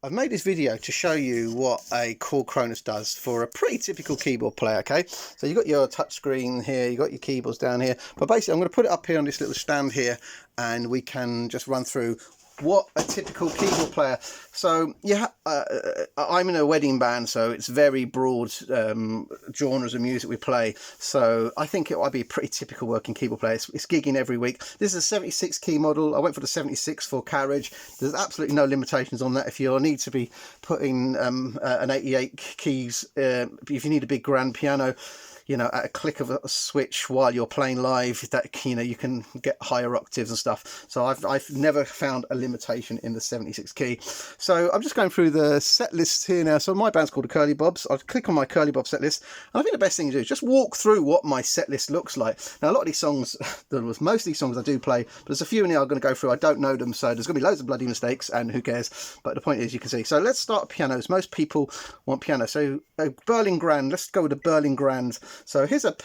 I've made this video to show you what a Korg Kronos does for a pretty typical keyboard player, okay? So you've got your touch screen here, you've got your keyboards down here, but basically I'm going to put it up here on this little stand here and we can just run through what a typical keyboard player. So yeah, I'm in a wedding band, so it's very broad genres of music we play. So I think it might be a pretty typical working keyboard player. It's gigging every week. This is a 76 key model. I went for the 76 for carriage. There's absolutely no limitations on that. If you need to be putting an 88 keys, if you need a big grand piano, you know, at a click of a switch while you're playing live, that, you know, you can get higher octaves and stuff. So I've never found a limitation in the 76 key. So I'm just going through the set list here now. So my band's called the Curly Bobs. I'll click on my Curly Bob set list, and I think the best thing to do is just walk through what my set list looks like. Now, a lot of these songs, most of these songs I do play, but there's a few in here I'm going to go through. I don't know them, so there's going to be loads of bloody mistakes, and who cares? But the point is, you can see. So let's start pianos. Most people want piano. So a Berlin Grand. Let's go with a Berlin Grand. So here's a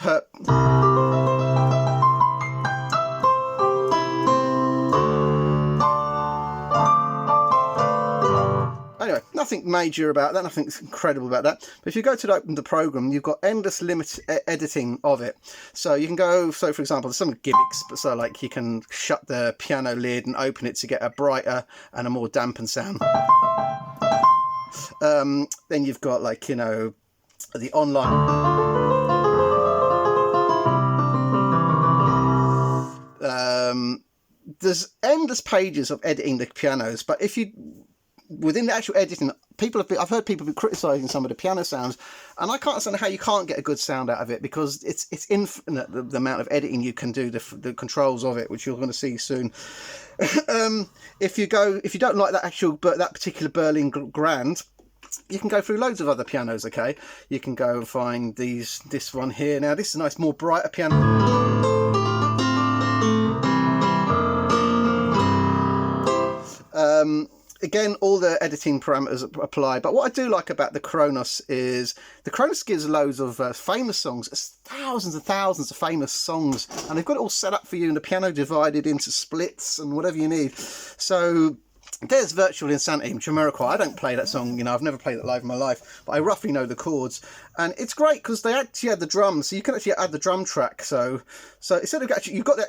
anyway, nothing major about that, nothing incredible about that. But if you go to open the program, you've got endless editing of it. So you can go, so for example, there's some gimmicks, but so like you can shut the piano lid and open it to get a brighter and a more dampened sound. Then you've got, like, you know, the online. There's endless pages of editing the pianos, but if you, within the actual editing, I've heard people be criticising some of the piano sounds, and I can't understand how you can't get a good sound out of it, because it's infinite, the amount of editing you can do, the controls of it, which you're going to see soon. If you don't like that particular Berlin Grand, you can go through loads of other pianos, okay? You can go and find this one here. Now this is a nice, more brighter piano. Again, all the editing parameters apply, but what I do like about the Kronos is the Kronos gives loads of famous songs. It's thousands and thousands of famous songs, and they've got it all set up for you, and the piano divided into splits and whatever you need. So there's Virtual Insanity, Jamiroquai. I don't play that song, you know, I've never played it live in my life, but I roughly know the chords, and it's great because they actually add the drums, so you can actually add the drum track. So instead of actually, you've got the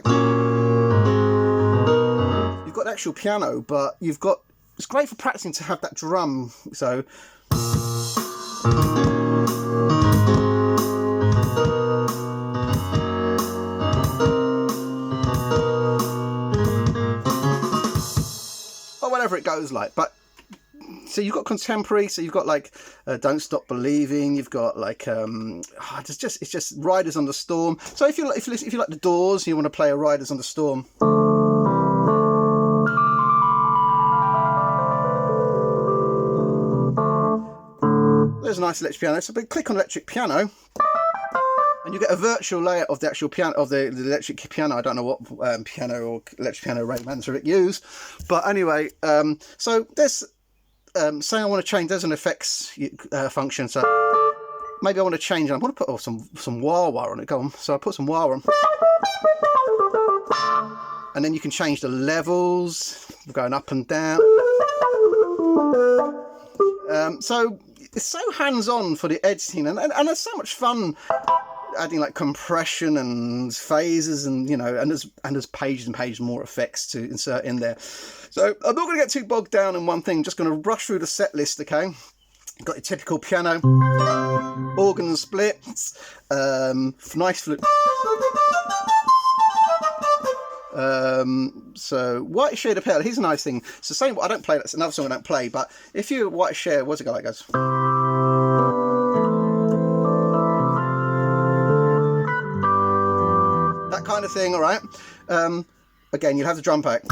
actual piano, but it's great for practicing to have that drum. So or whatever it goes like. But so you've got contemporary, so you've got like Don't Stop Believing, you've got like it's just Riders on the Storm. So if you like the Doors, you want to play a Riders on the Storm. There's a nice electric piano. So click on electric piano, and you get a virtual layer of the actual piano, of the electric piano. I don't know what piano or electric piano Ray Manzarek used, but anyway, so there's say I want to change. There's an effects function. So maybe I want to change. I want to put some wah wah on it. Go on. So I put some wah on, and then you can change the levels, going up and down. So it's so hands-on for the editing, and there's so much fun adding like compression and phases, and you know, and there's pages and pages more effects to insert in there. So I'm not going to get too bogged down in one thing, just going to rush through the set list, okay? You've got your typical piano, organ and splits, nice flute. So White Shade of Pale, here's a nice thing. It's the same. I don't play, that's another song I don't play, but if you White Shade, what's it go like? It goes that kind of thing. All right. Again, you'll have the drum pack.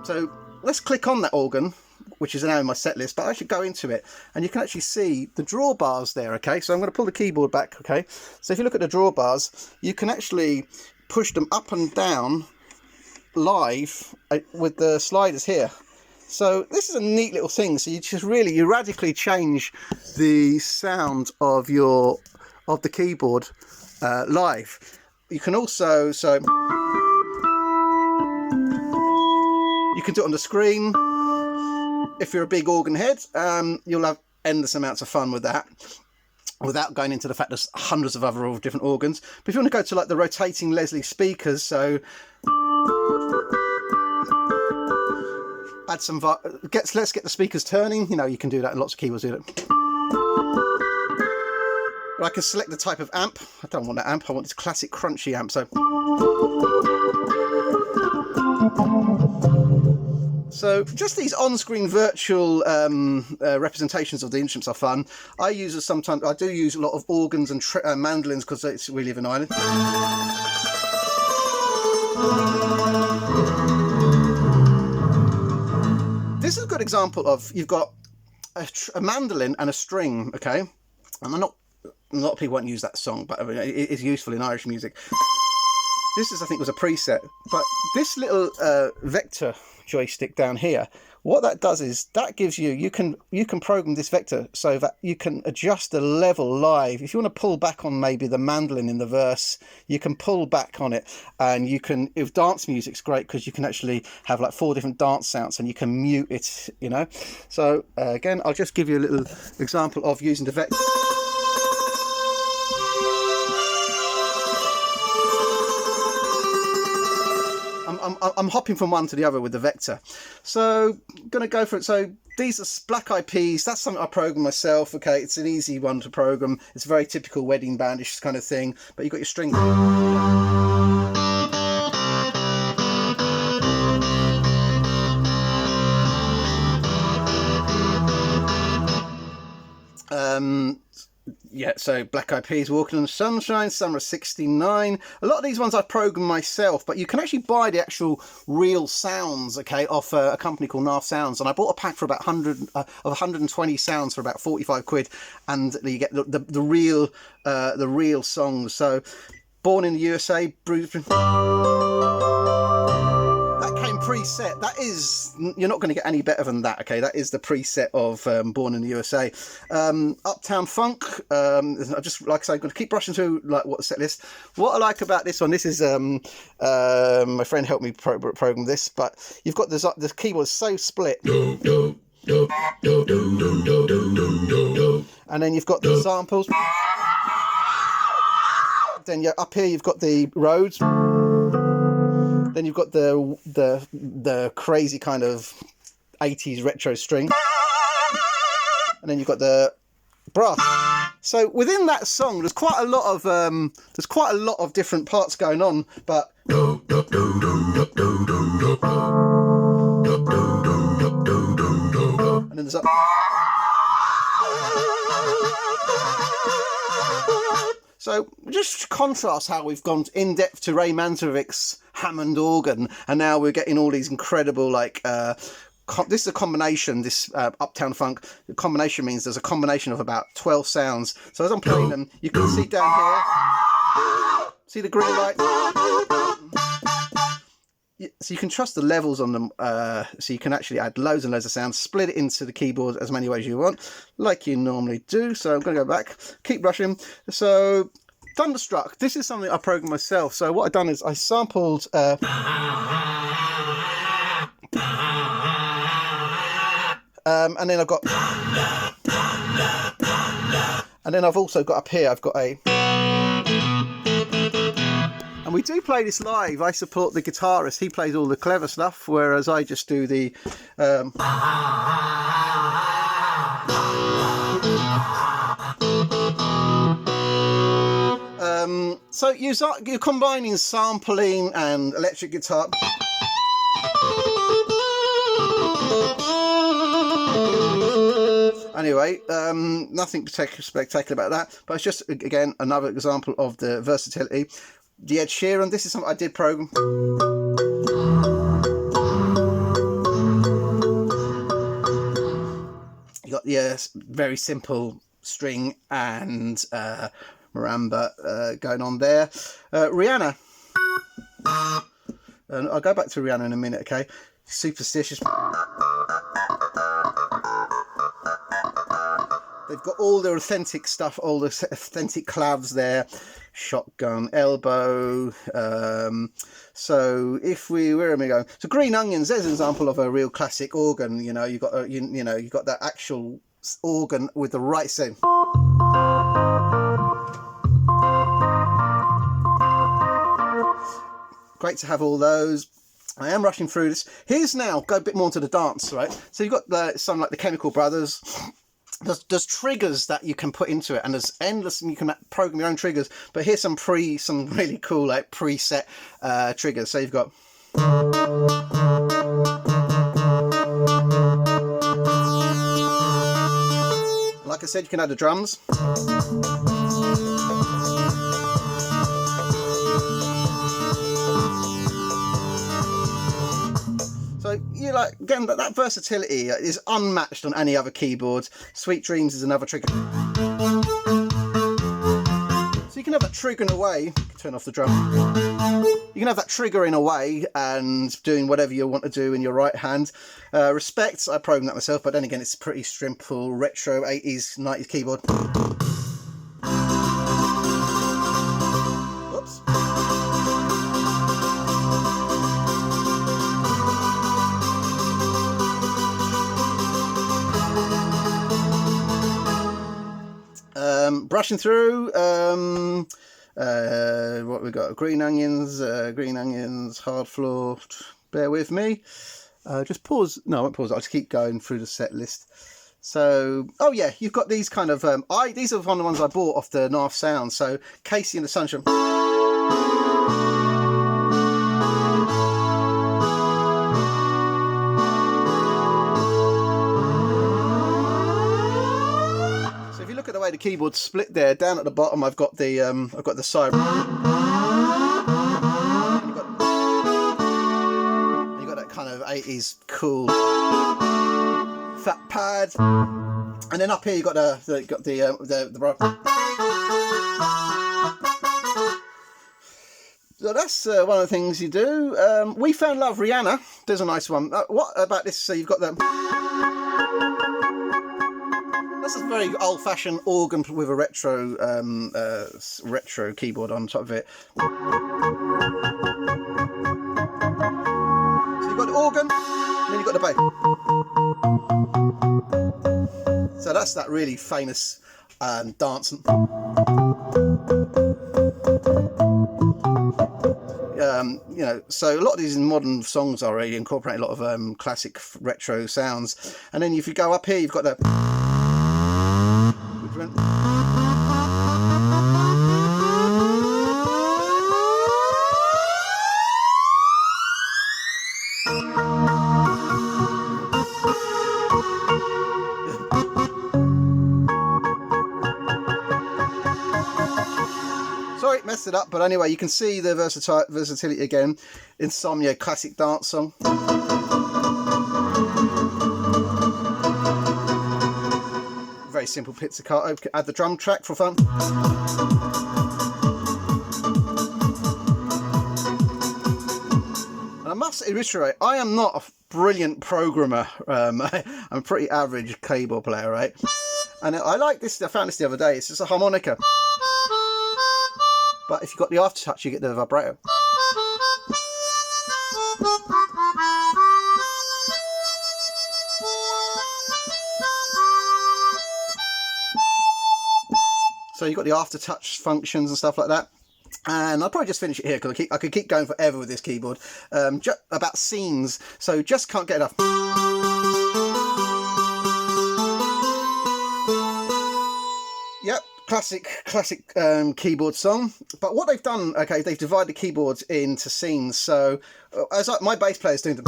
So let's click on that organ, which is now in my set list, but I should go into it, and you can actually see the drawbars there, okay? So I'm going to pull the keyboard back, okay? So if you look at the drawbars, you can actually push them up and down live with the sliders here. So this is a neat little thing. So you radically change the sound of the keyboard you can also, You can do it on the screen. If you're a big organ head, you'll have endless amounts of fun with that, without going into the fact there's hundreds of other different organs. But if you want to go to like the rotating Leslie speakers, so add some, let's get the speakers turning. You know, you can do that in lots of keyboards. Do it. Or I can select the type of amp. I don't want that amp. I want this classic crunchy amp. So just these on-screen virtual representations of the instruments are fun. I do use a lot of organs and mandolins because we live in Ireland. This is a good example of, you've got a mandolin and a string, okay? And a lot of people won't use that song, but I mean, it is useful in Irish music. This is, I think, was a preset, but this little vector joystick down here, what that does is that gives you can program this vector so that you can adjust the level live. If you want to pull back on maybe the mandolin in the verse, you can pull back on it, and you can, if dance music's great because you can actually have like 4 different dance sounds and you can mute it, you know. So again, I'll just give you a little example of using the vector. I'm hopping from one to the other with the vector. So I'm going to go for it. So these are Black Eyed Peas. That's something I program myself. Okay, it's an easy one to program. It's a very typical wedding bandish kind of thing. But you've got your string. Yeah, so Black Eyed Peas, Walking on the Sunshine, Summer of '69. A lot of these ones I program myself, but you can actually buy the actual real sounds, okay, off a company called Nath Sounds. And I bought a pack for about 120 sounds for about 45 quid, and you get the real songs. So, Born in the USA, Bruce. Preset, that is, you're not going to get any better than that, okay? That is the preset of Born in the USA. Uptown Funk, I just, like I say, I'm going to keep brushing through like what set list. What I like about this one, this is my friend helped me program this, but you've got this keyboard is so split, and then you've got the samples, then up here you've got the Rhodes. Then you've got the crazy kind of 80s retro string, and then you've got the brass. So within that song, there's quite a lot of different parts going on. But and then there's So just contrast how we've gone in depth to Ray Mantovic's Hammond organ, and now we're getting all these incredible, like, this is a combination, this Uptown Funk. The combination means there's a combination of about 12 sounds. So as I'm playing them, you can see down here, see the green light? So you can trust the levels on them, so you can actually add loads and loads of sounds, split it into the keyboard as many ways you want, like you normally do. So I'm going to go back, keep brushing. So Thunderstruck, this is something I programmed myself. So what I've done is I sampled... and then I've got... And then I've also got up here, I've got a... And we do play this live. I support the guitarist. He plays all the clever stuff, whereas I just do the... So you're combining sampling and electric guitar. Anyway, nothing spectacular about that, but it's just, again, another example of the versatility. The Ed Sheeran, this is something I did program. You got the very simple string and marimba going on there. Rihanna. And I'll go back to Rihanna in a minute, okay? Superstitious. They've got all their authentic stuff, all the authentic clavs there. shotgun, elbow. So if where am I going? So Green Onions, there's an example of a real classic organ. You know, you got you know, you got that actual organ with the right sound. Great to have all those. I am rushing through this. Here's now, go a bit more into the dance, right? So you've got some like the Chemical Brothers. There's triggers that you can put into it, and there's endless, and you can program your own triggers. But here's some really cool like preset triggers. So you've got like I said, you can add the drums. So you like, again, that versatility is unmatched on any other keyboard. Sweet Dreams is another trigger. So you can have that triggering away. Turn off the drum. You can have that triggering away and doing whatever you want to do in your right hand. Respect, I programmed that myself, but then again, it's pretty simple retro 80s, 90s keyboard. Whoops. Brushing through, what we got? Green Onions, Hard Floor. Bear with me. Just pause. No, I won't pause. I'll just keep going through the set list. So, oh yeah, you've got these kind of. These are one of the ones I bought off the Narf Sound. So, Casey and the Sunshine. The way the keyboard's split there, down at the bottom I've got the side. You got that kind of 80s cool fat pad, and then up here you got the so that's one of the things you do. We Found Love, Rihanna. There's a nice one. What about this? So you've got the. This is a very old-fashioned organ with a retro keyboard on top of it. So you've got the organ, and then you've got the bass. So that's that really famous dancing. You know, so a lot of these modern songs already incorporate a lot of classic retro sounds. And then if you go up here, you've got the. Sorry, messed it up, but anyway, you can see the versatility again. Insomnia, classic dance song. Very simple pizzicato. Add the drum track for fun. And I must reiterate, I am not a brilliant programmer. I'm a pretty average keyboard player, right? And I like this. I found this the other day. It's just a harmonica. But if you've got the aftertouch, you get the vibrato. So you've got the aftertouch functions and stuff like that. And I'll probably just finish it here because I could keep going forever with this keyboard. About scenes. So just can't get enough. Yep. Classic keyboard song. But what they've done, okay, they've divided the keyboards into scenes. So as my bass player is doing the,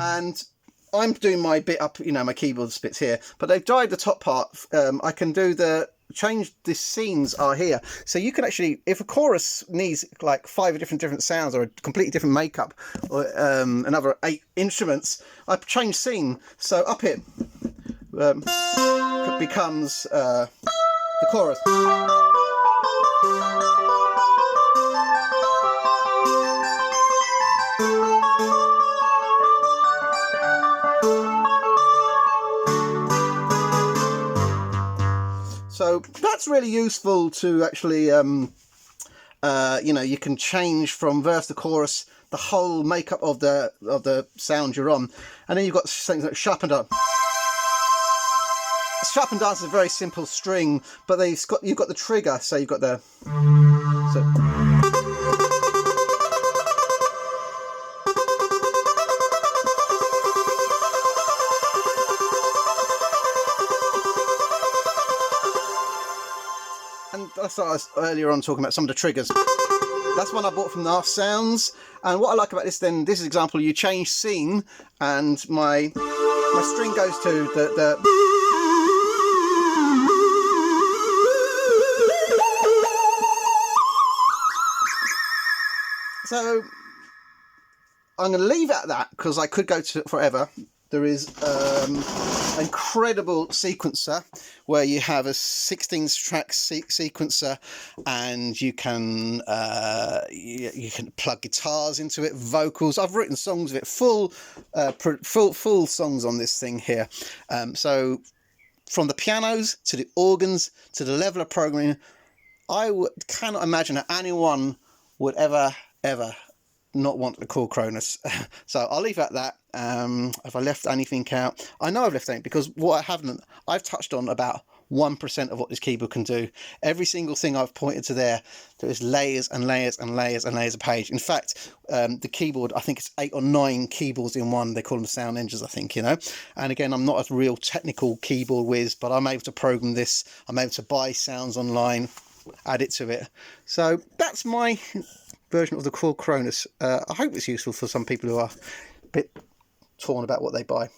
and I'm doing my bit up, you know, my keyboard bits here. But they've divided the top part. I can do change the scenes are here, so you can actually, if a chorus needs like 5 different sounds or a completely different makeup or another 8 instruments, I change scene. So up here becomes the chorus. that's really useful to actually, you know, you can change from verse to chorus, the whole makeup of the sound you're on. And then you've got things like sharp and down. Sharp and down is a very simple string, but you've got the trigger, so you've got the... So, and that's what I was earlier on talking about, some of the triggers. That's one I bought from Naft Sounds. And what I like about this, then, this is an example, you change scene, and my string goes to the so I'm going to leave it at that, because I could go to forever. There is an incredible sequencer where you have a 16-track sequencer, and you can plug guitars into it, vocals. I've written songs of it, full songs on this thing here. So from the pianos to the organs to the level of programming, I cannot imagine that anyone would ever not want the Korg Kronos. So I'll leave it at that. If I left anything out, I know I've left anything, because what I've touched on about 1% of what this keyboard can do. Every single thing I've pointed to there is layers and layers and layers and layers of page. In fact, the keyboard, I think it's 8 or 9 keyboards in one. They call them sound engines, I think, you know. And again, I'm not a real technical keyboard whiz, but I'm able to program this. I'm able to buy sounds online, add it to it. So that's my version of the Korg Kronos. I hope it's useful for some people who are a bit torn about what they buy.